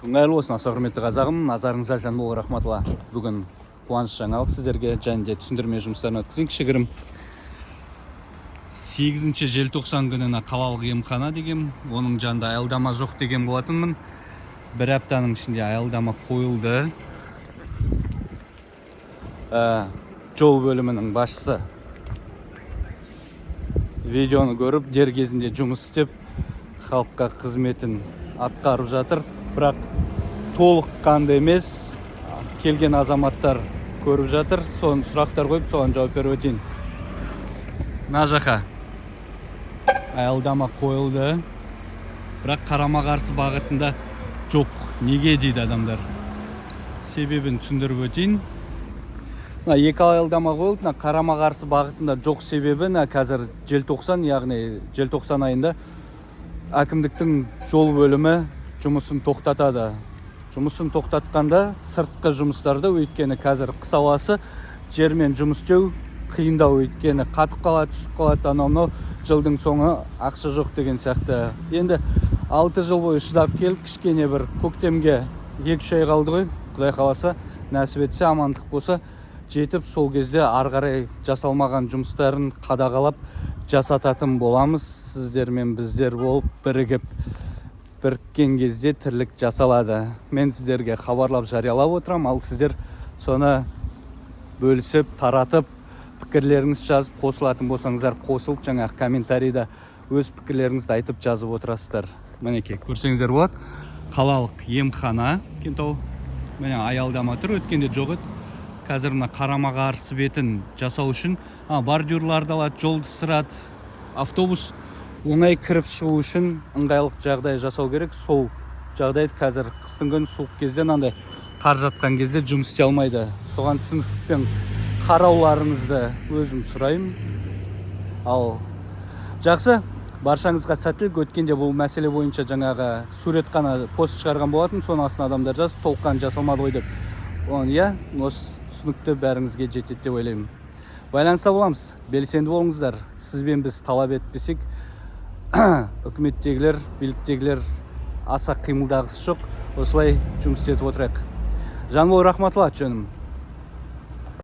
Ыңғайлы болсын, аса құрметті қазағым, назарыңызға Жанбол рахматулла. Бүгін қуаныш жаңалық сіздерге және де түсіндірме жұмыстарын өткізейін. Кішігірім 8 желтоқсан күніне қалалық емхана деген, оның жанында аялдама жоқ деген болатынмын. Бір аптаның ішінде аялдама қойылды. Жол бөлімінің басшысы видеоны көріп, дер кезінде жұмыс істеп, халыққа қызметін атқарып жатыр. Бірақ толыққанды емес, келген азаматтар көріп жатыр, соны сұрақтар қойып, соған жауап беріп өтейін. Мына жаққа аялдама қойылды, бірақ қарама-қарсы бағытында жоқ. Неге дейді адамдар? Себебін түсіндіріп өтейін. Екі аялдама қойылды, қарама-қарсы бағытында жоқ себебі қазір желтоқсан, яғни желтоқсан айында әкімдіктің жол бөлімі жұмысын тоқтатады. Жұмысын тоқтатқанда сыртқы жұмыстарды, өйткені қазір қыс ауасы, жермен жұмыс істеу қиындау, өйткені қатып қалады, түсіп қалады, анау жылдың соңы ақша жоқ деген сияқты. Енді 6 жыл бойы шыдап келіп, кішкене бір көктемге 2-3 ай қалды ғой, Құдай қаласа, нәсіп етсе, амандық болса, жетіп сол кезде ары қарай жасалмаған жұмыстарын қадағалап жасататын боламыз. Сіздер мен біздер болып біріккен кезде тірлік жасалады. Мен сіздерге хабарлап жариялап отырам, ал сіздер соны бөлісіп, таратып, пікірлеріңіз жазып, қосылатын болсаңыздар қосылып, жаңағы комментарийда өз пікірлеріңізді айтып жазып отырасыздар. Мінекей, көрсеңіздер болады, қалалық емхана Кентау. Міне аялдама тұр, өткенде жоқ еді. Қазір мына қарама-қарсы бетін жасау үшін бордюрларды алады, жолды сырады. Автобус оңай кіріп шығу үшін ыңғайлық жағдай жасау керек. Сол жағдайды қазір қыстың күні суық кезде, мынандай қар жатқан кезде жұмыс істей алмайды. Соған түсіністікпен қарауларыңызды өзім сұраймын. Ал жақсы, баршаңызға сәттілік. Өткенде бұл мәселе бойынша жаңағы сурет қана пост шығарған болатын, соның астына адамдар жазып, толыққан жасалмады ғой деп. Осы түсінікті бәріңізге жетеді деп ойлаймын. Байланыста боламыз, белсенді болыңыздар. Сізбен біз талап етпесек, үкіметтегілер, биліктегілер аса қимылдағысы жоқ. Осылай жұмыс істетіп отырайық. Жанбол рахматулла, жөнім.